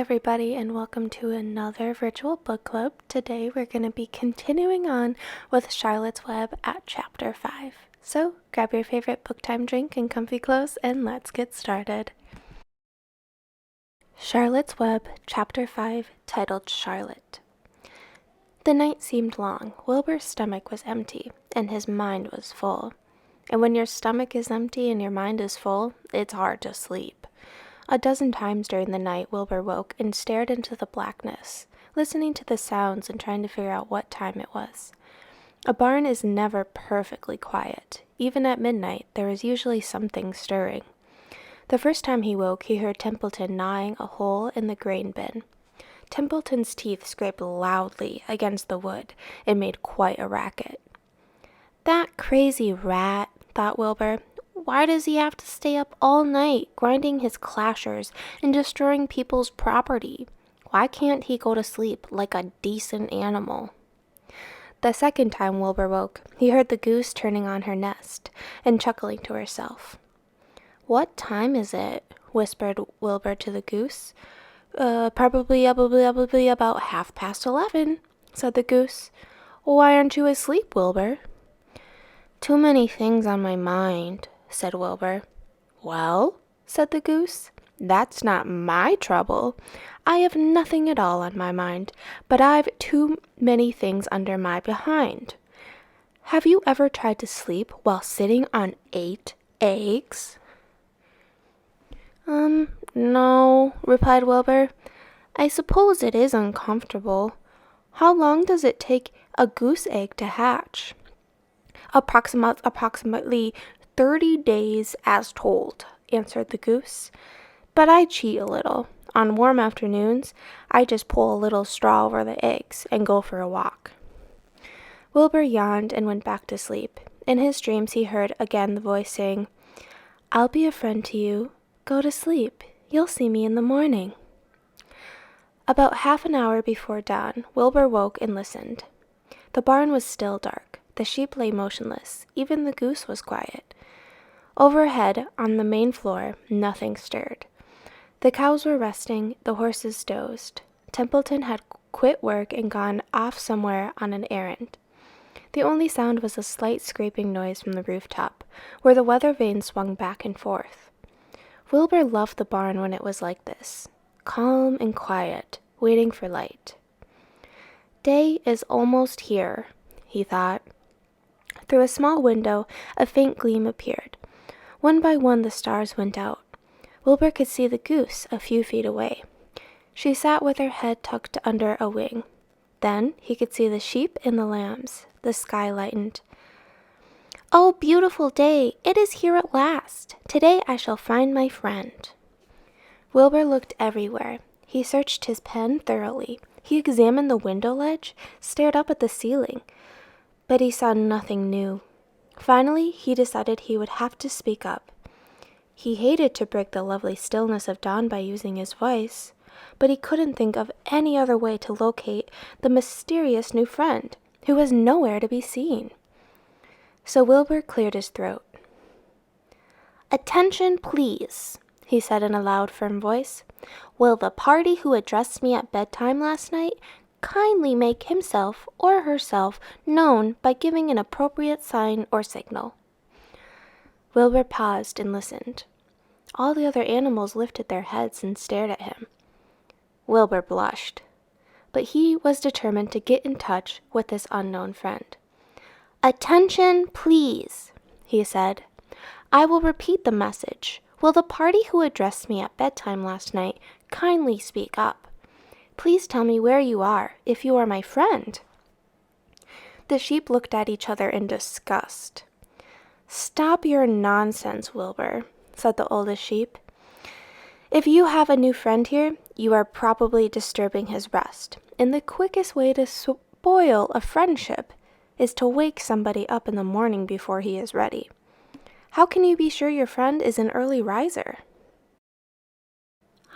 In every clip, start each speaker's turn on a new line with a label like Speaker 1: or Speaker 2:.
Speaker 1: everybody, and welcome to another virtual book club. Today we're going to be continuing on with Charlotte's Web at Chapter 5. So grab your favorite book time drink and comfy clothes and let's get started. Charlotte's Web, Chapter 5, titled Charlotte. The night seemed long. Wilbur's stomach was empty, and his mind was full. And when your stomach is empty and your mind is full, it's hard to sleep. A dozen times during the night, Wilbur woke and stared into the blackness, listening to the sounds and trying to figure out what time it was. A barn is never perfectly quiet. Even at midnight, there is usually something stirring. The first time he woke, he heard Templeton gnawing a hole in the grain bin. Templeton's teeth scraped loudly against the wood and made quite a racket. "That crazy rat," thought Wilbur. "Why does he have to stay up all night, grinding his clashers and destroying people's property? Why can't he go to sleep like a decent animal?" The second time Wilbur woke, he heard the goose turning on her nest and chuckling to herself. "What time is it?" whispered Wilbur to the goose. Probably about 11:30, said the goose. "Why aren't you asleep, Wilbur?" "Too many things on my mind," said Wilbur. "Well," said the goose, "that's not my trouble. I have nothing at all on my mind, but I've too many things under my behind. Have you ever tried to sleep while sitting on 8 eggs? No," replied Wilbur. "I suppose it is uncomfortable. How long does it take a goose egg to hatch?" Approximately 30 days as told," answered the goose. "But I cheat a little. On warm afternoons, I just pull a little straw over the eggs and go for a walk." Wilbur yawned and went back to sleep. In his dreams, he heard again the voice saying, "I'll be a friend to you. Go to sleep. You'll see me in the morning." About half an hour before dawn, Wilbur woke and listened. The barn was still dark. The sheep lay motionless. Even the goose was quiet. Overhead, on the main floor, nothing stirred. The cows were resting, the horses dozed. Templeton had quit work and gone off somewhere on an errand. The only sound was a slight scraping noise from the rooftop, where the weather vane swung back and forth. Wilbur loved the barn when it was like this, calm and quiet, waiting for light. "Day is almost here," he thought. Through a small window, a faint gleam appeared. One by one the stars went out. Wilbur could see the goose a few feet away. She sat with her head tucked under a wing. Then he could see the sheep and the lambs. The sky lightened. "Oh, beautiful day! It is here at last. Today I shall find my friend." Wilbur looked everywhere. He searched his pen thoroughly. He examined the window ledge, stared up at the ceiling, but he saw nothing new. Finally, he decided he would have to speak up. He hated to break the lovely stillness of dawn by using his voice, but he couldn't think of any other way to locate the mysterious new friend, who was nowhere to be seen. So Wilbur cleared his throat. "Attention, please," he said in a loud, firm voice. "Will the party who addressed me at bedtime last night kindly make himself or herself known by giving an appropriate sign or signal?" Wilbur paused and listened. All the other animals lifted their heads and stared at him. Wilbur blushed, but he was determined to get in touch with this unknown friend. "Attention, please," he said. "I will repeat the message. Will the party who addressed me at bedtime last night kindly speak up? Please tell me where you are, if you are my friend." The sheep looked at each other in disgust. "Stop your nonsense, Wilbur," said the oldest sheep. "If you have a new friend here, you are probably disturbing his rest, and the quickest way to spoil a friendship is to wake somebody up in the morning before he is ready. How can you be sure your friend is an early riser?"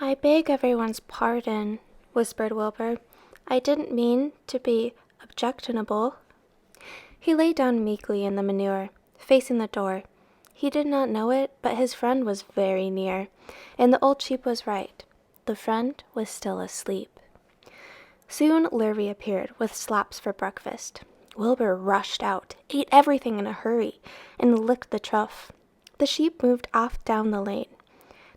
Speaker 1: "I beg everyone's pardon," whispered Wilbur. "I didn't mean to be objectionable." He lay down meekly in the manure, facing the door. He did not know it, but his friend was very near, and the old sheep was right. the friend was still asleep. Soon Lurvy appeared with slops for breakfast. Wilbur rushed out, ate everything in a hurry, and licked the trough. The sheep moved off down the lane.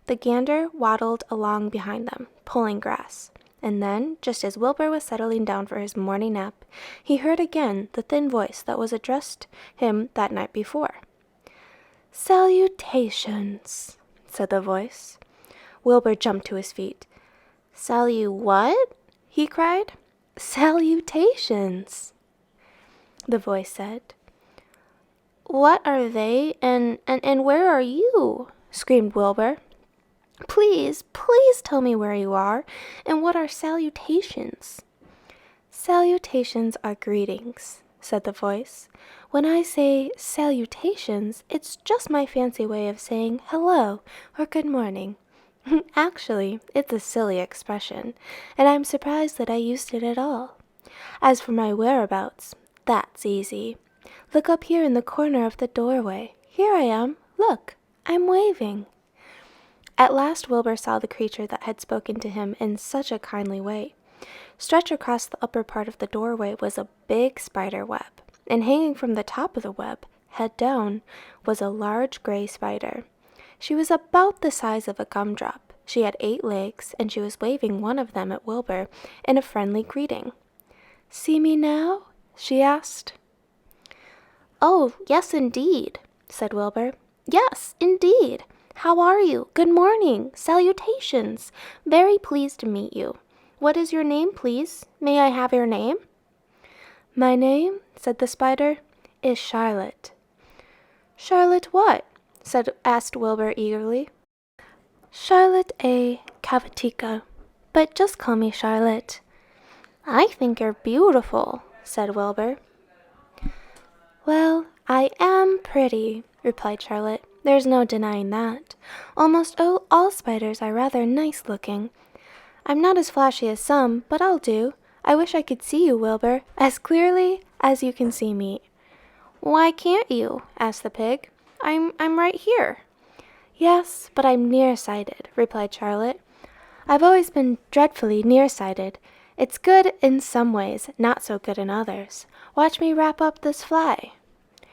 Speaker 1: The gander waddled along behind them, pulling grass. And then, just as Wilbur was settling down for his morning nap, he heard again the thin voice that was addressed him that night before. "Salutations," said the voice. Wilbur jumped to his feet. "What?" he cried. "Salutations," the voice said. "What are they, and where are you?" screamed Wilbur. Please tell me where you are, and what are salutations?" "Salutations are greetings," said the voice. "When I say salutations, it's just my fancy way of saying hello or good morning. Actually, it's a silly expression, and I'm surprised that I used it at all. As for my whereabouts, that's easy. Look up here in the corner of the doorway. Here I am. Look, I'm waving." At last Wilbur saw the creature that had spoken to him in such a kindly way. Stretched across the upper part of the doorway was a big spider web, and hanging from the top of the web, head down, was a large gray spider. She was about the size of a gumdrop. She had 8 legs, and she was waving one of them at Wilbur in a friendly greeting. "See me now?" she asked. "Oh, yes, indeed," said Wilbur. "Yes, indeed. How are you? Good morning. Salutations. Very pleased to meet you. What is your name, please? May I have your name?" "My name," said the spider, "is Charlotte." "Charlotte what?" asked Wilbur eagerly. "Charlotte A. Cavatica. But just call me Charlotte." "I think you're beautiful," said Wilbur. "Well, I am pretty," replied Charlotte. "There's no denying that. Almost all spiders are rather nice looking. I'm not as flashy as some, but I'll do. I wish I could see you, Wilbur, as clearly as you can see me." "Why can't you?" asked the pig. I'm right here." "Yes, but I'm nearsighted," replied Charlotte. "I've always been dreadfully nearsighted. It's good in some ways, not so good in others. Watch me wrap up this fly."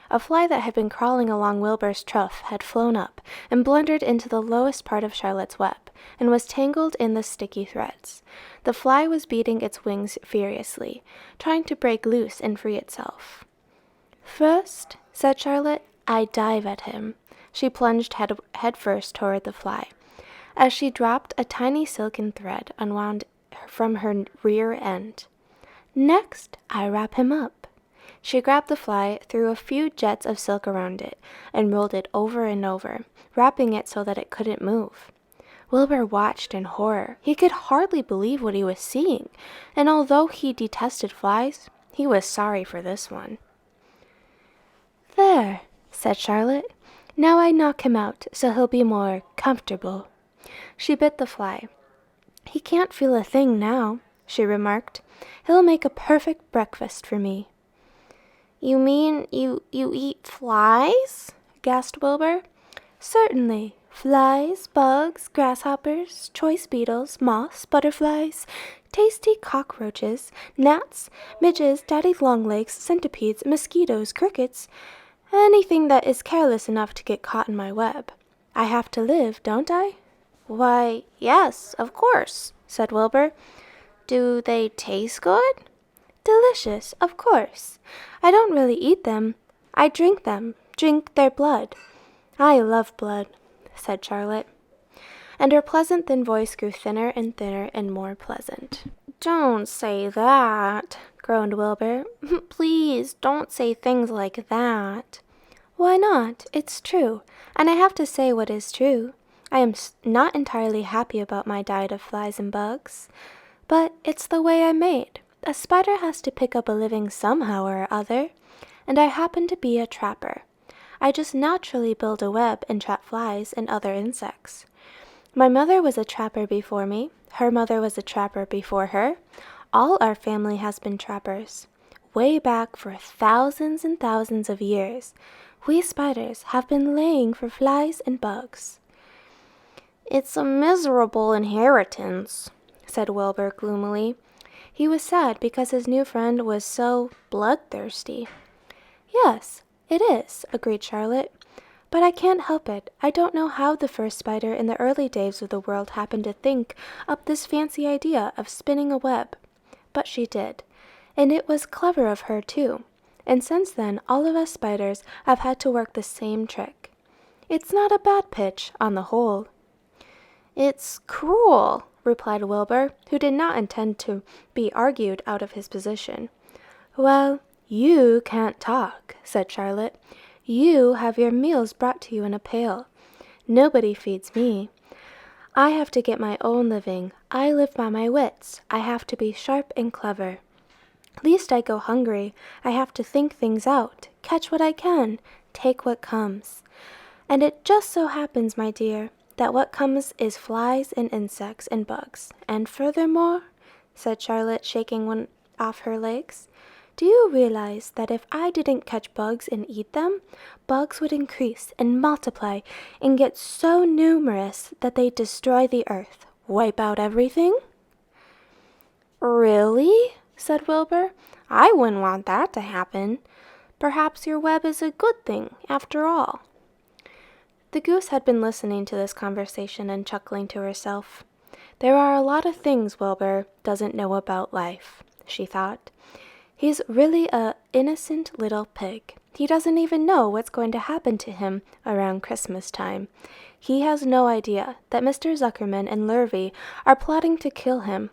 Speaker 1: A fly that had been crawling along Wilbur's trough had flown up and blundered into the lowest part of Charlotte's web, and was tangled in the sticky threads. The fly was beating its wings furiously, trying to break loose and free itself. "First," said Charlotte, "I dive at him." She plunged head first toward the fly. As she dropped, a tiny silken thread unwound from her rear end. "Next, I wrap him up." She grabbed the fly, threw a few jets of silk around it, and rolled it over and over, wrapping it so that it couldn't move. Wilbur watched in horror. He could hardly believe what he was seeing, and although he detested flies, he was sorry for this one. "There," said Charlotte. "Now I knock him out so he'll be more comfortable." She bit the fly. "He can't feel a thing now," she remarked. "He'll make a perfect breakfast for me." "You mean you eat flies?" gasped Wilbur. "Certainly. Flies, bugs, grasshoppers, choice beetles, moths, butterflies, tasty cockroaches, gnats, midges, daddy-long-legs, centipedes, mosquitoes, crickets, anything that is careless enough to get caught in my web. I have to live, don't I?" "Why, yes, of course," said Wilbur. "Do they taste good?" "Delicious, of course. I don't really eat them. I drink them, drink their blood." "I love blood," said Charlotte. And her pleasant thin voice grew thinner and more pleasant. "Don't say that," groaned Wilbur. "Please don't say things like that." "Why not? It's true, and I have to say what is true. I am not entirely happy about my diet of flies and bugs, but it's the way I'm made. A spider has to pick up a living somehow or other, and I happen to be a trapper. I just naturally build a web and trap flies and other insects. My mother was a trapper before me. Her mother was a trapper before her. All our family has been trappers. Way back for thousands and thousands of years, we spiders have been laying for flies and bugs." "It's a miserable inheritance," said Wilbur gloomily. He was sad because his new friend was so bloodthirsty. "Yes, it is," agreed Charlotte. "But I can't help it. I don't know how the first spider in the early days of the world happened to think up this fancy idea of spinning a web. But she did. And it was clever of her, too. And since then, all of us spiders have had to work the same trick. It's not a bad pitch, on the whole." "It's cruel," replied Wilbur, who did not intend to be argued out of his position. "Well, you can't talk," said Charlotte. "You have your meals brought to you in a pail. Nobody feeds me. I have to get my own living. I live by my wits. I have to be sharp and clever. Least I go hungry. I have to think things out, catch what I can, take what comes. And it just so happens, my dear, that what comes is flies and insects and bugs. And furthermore," said Charlotte, shaking one off her legs, "do you realize that if I didn't catch bugs and eat them, bugs would increase and multiply and get so numerous that they'd destroy the earth, wipe out everything?" "Really?" said Wilbur. "I wouldn't want that to happen. Perhaps your web is a good thing, after all." The goose had been listening to this conversation and chuckling to herself. "There are a lot of things Wilbur doesn't know about life," she thought. "He's really a innocent little pig. He doesn't even know what's going to happen to him around Christmas time. He has no idea that Mr. Zuckerman and Lurvy are plotting to kill him."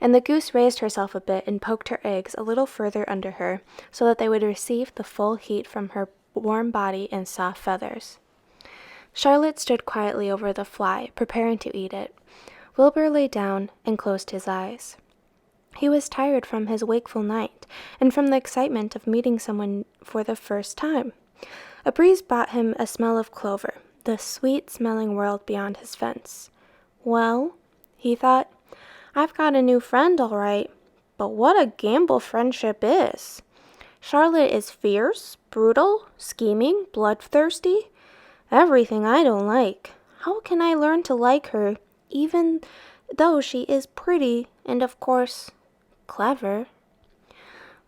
Speaker 1: And the goose raised herself a bit and poked her eggs a little further under her, so that they would receive the full heat from her warm body and soft feathers. Charlotte stood quietly over the fly, preparing to eat it. Wilbur lay down and closed his eyes. He was tired from his wakeful night, and from the excitement of meeting someone for the first time. A breeze brought him a smell of clover, the sweet-smelling world beyond his fence. "Well," he thought, "I've got a new friend, all right. But what a gamble friendship is! Charlotte is fierce, brutal, scheming, bloodthirsty. Everything I don't like. How can I learn to like her, even though she is pretty and, of course, clever?"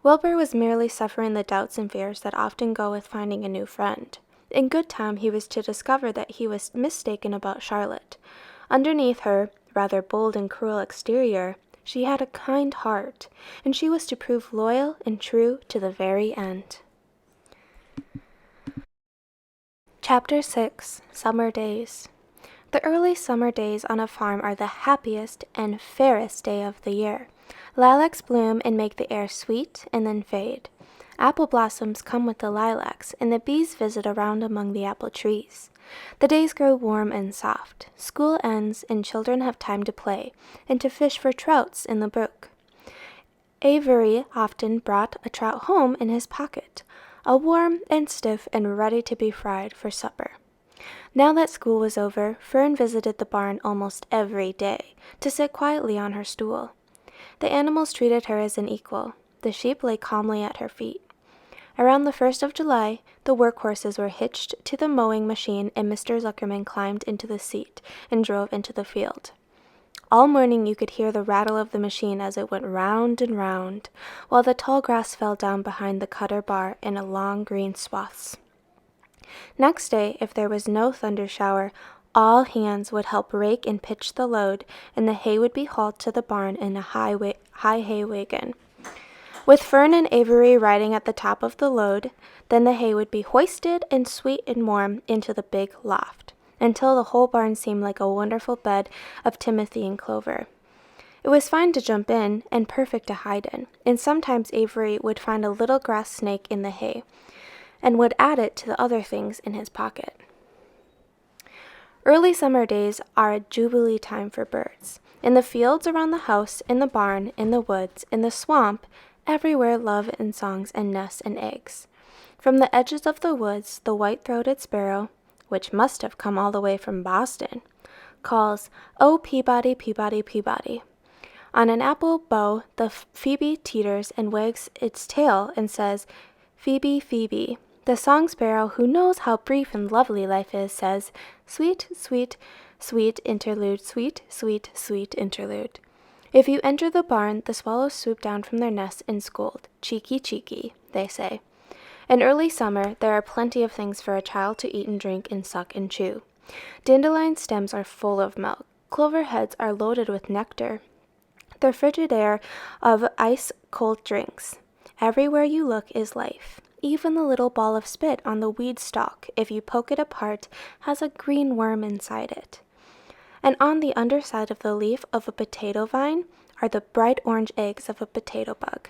Speaker 1: Wilbur was merely suffering the doubts and fears that often go with finding a new friend. In good time he was to discover that he was mistaken about Charlotte. Underneath her rather bold and cruel exterior, she had a kind heart, and she was to prove loyal and true to the very end. Chapter 6. Summer Days. The early summer days on a farm are the happiest and fairest day of the year. Lilacs bloom and make the air sweet and then fade. Apple blossoms come with the lilacs, and the bees visit around among the apple trees. The days grow warm and soft. School ends, and children have time to play, and to fish for trouts in the brook. Avery often brought a trout home in his pocket, all warm and stiff and ready to be fried for supper. Now that school was over, Fern visited the barn almost every day, to sit quietly on her stool. The animals treated her as an equal. The sheep lay calmly at her feet. Around the 1st of July, the workhorses were hitched to the mowing machine, and Mr. Zuckerman climbed into the seat and drove into the field. All morning you could hear the rattle of the machine as it went round and round, while the tall grass fell down behind the cutter bar in a long green swaths. Next day, if there was no thunder shower, all hands would help rake and pitch the load, and the hay would be hauled to the barn in a high hay wagon. With Fern and Avery riding at the top of the load, then the hay would be hoisted and sweet and warm into the big loft, until the whole barn seemed like a wonderful bed of timothy and clover. It was fine to jump in, and perfect to hide in, and sometimes Avery would find a little grass snake in the hay, and would add it to the other things in his pocket. Early summer days are a jubilee time for birds. In the fields around the house, in the barn, in the woods, in the swamp, everywhere love and songs and nests and eggs. From the edges of the woods, the white-throated sparrow, which must have come all the way from Boston, calls, "Oh, Peabody, Peabody, Peabody." On an apple bough, the phoebe teeters and wags its tail and says, "Phoebe, Phoebe." The song sparrow, who knows how brief and lovely life is, says, "Sweet, sweet, Sweet interlude, sweet, sweet, sweet interlude. If you enter the barn, the swallows swoop down from their nests and scold. Cheeky, cheeky, they say. In early summer, there are plenty of things for a child to eat and drink and suck and chew. Dandelion stems are full of milk. Clover heads are loaded with nectar. The Frigidaire of ice-cold drinks. Everywhere you look is life. Even the little ball of spit on the weed stalk, if you poke it apart, has a green worm inside it. And on the underside of the leaf of a potato vine are the bright orange eggs of a potato bug.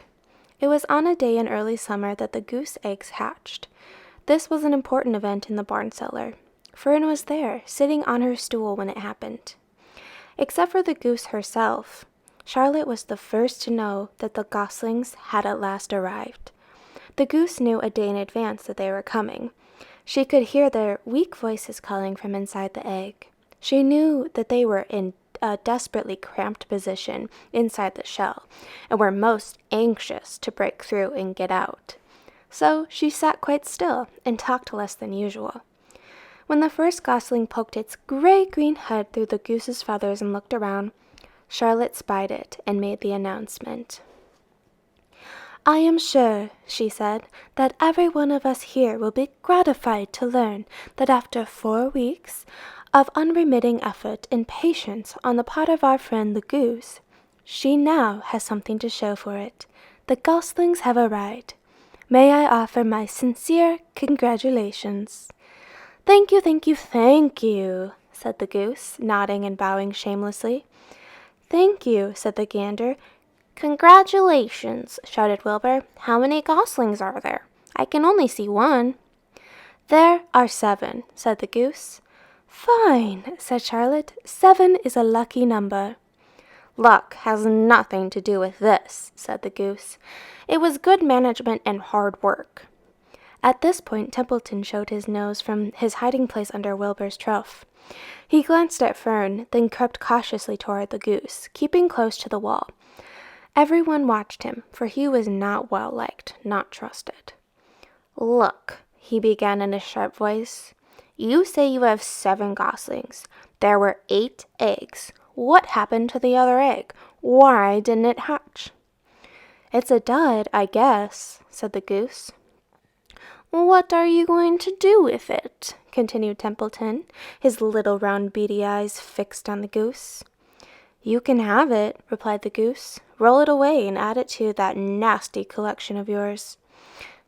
Speaker 1: It was on a day in early summer that the goose eggs hatched. This was an important event in the barn cellar. Fern was there, sitting on her stool when it happened. Except for the goose herself, Charlotte was the first to know that the goslings had at last arrived. The goose knew a day in advance that they were coming. She could hear their weak voices calling from inside the egg. She knew that they were in a desperately cramped position inside the shell and were most anxious to break through and get out. So she sat quite still and talked less than usual. When the first gosling poked its gray-green head through the goose's feathers and looked around, Charlotte spied it and made the announcement. "I am sure," she said, "that every one of us here will be gratified to learn that after 4 weeks of unremitting effort and patience on the part of our friend the goose, she now has something to show for it. The goslings have arrived. May I offer my sincere congratulations." "Thank you, thank you, thank you," said the goose, nodding and bowing shamelessly. "Thank you," said the gander. "Congratulations," shouted Wilbur. "How many goslings are there? I can only see one." "There are 7," said the goose. "Fine," said Charlotte. 7 is a lucky number." "Luck has nothing to do with this," said the goose. "It was good management and hard work." At this point, Templeton showed his nose from his hiding place under Wilbur's trough. He glanced at Fern, then crept cautiously toward the goose, keeping close to the wall. Everyone watched him, for he was not well liked, not trusted. "Look," he began in a sharp voice. "You say you have 7 goslings. There were 8 eggs. What happened to the other egg? Why didn't it hatch?" "It's a dud, I guess," said the goose. "What are you going to do with it?" continued Templeton, his little round beady eyes fixed on the goose. "You can have it," replied the goose. "Roll it away and add it to that nasty collection of yours."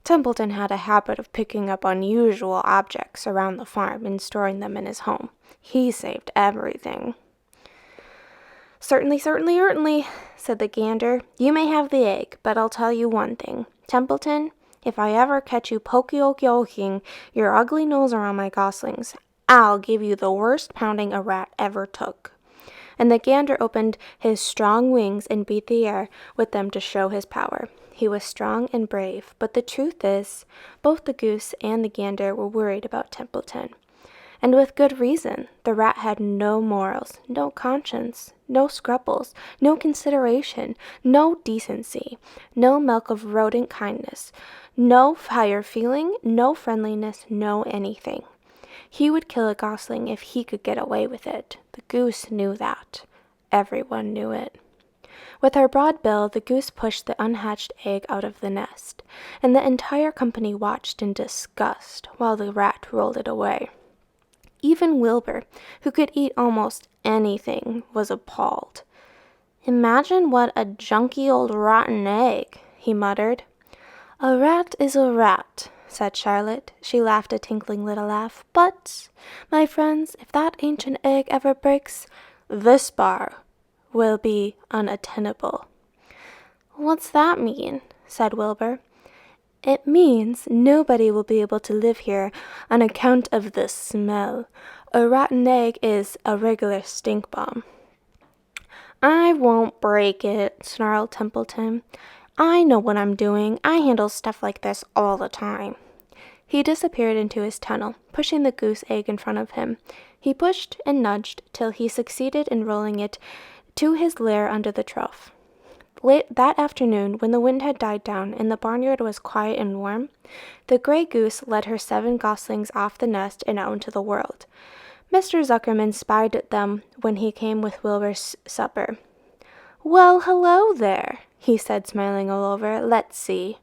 Speaker 1: Templeton had a habit of picking up unusual objects around the farm and storing them in his home. He saved everything. "Certainly, certainly, certainly," said the gander. "You may have the egg, but I'll tell you one thing. Templeton, if I ever catch you poking your ugly nose around my goslings, I'll give you the worst pounding a rat ever took." And the gander opened his strong wings and beat the air with them to show his power. He was strong and brave, but the truth is, both the goose and the gander were worried about Templeton. And with good reason. The rat had no morals, no conscience, no scruples, no consideration, no decency, no milk of rodent kindness, no higher feeling, no friendliness, no anything. He would kill a gosling if he could get away with it. The goose knew that. Everyone knew it. With her broad bill, the goose pushed the unhatched egg out of the nest, and the entire company watched in disgust while the rat rolled it away. Even Wilbur, who could eat almost anything, was appalled. "Imagine what a junky old rotten egg," he muttered. "A rat is a rat," said Charlotte. She laughed a tinkling little laugh. "But, my friends, if that ancient egg ever breaks, this bar will be unattainable." "What's that mean?" said Wilbur. "It means nobody will be able to live here on account of the smell. A rotten egg is a regular stink bomb." "I won't break it," snarled Templeton. "I know what I'm doing. I handle stuff like this all the time." He disappeared into his tunnel, pushing the goose egg in front of him. He pushed and nudged till he succeeded in rolling it to his lair under the trough. Late that afternoon, when the wind had died down and the barnyard was quiet and warm, the gray goose led her 7 goslings off the nest and out into the world. Mr. Zuckerman spied them when he came with Wilbur's supper. "Well, hello there," he said, smiling all over. "Let's see.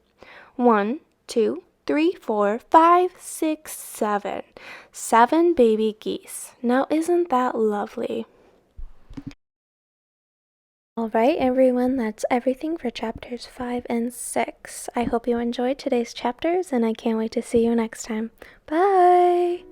Speaker 1: 1, 2, 3, 4, 5, 6, 7. 7 baby geese. Now isn't that lovely?" Alright, everyone, that's everything for chapters 5 and 6. I hope you enjoyed today's chapters, and I can't wait to see you next time. Bye!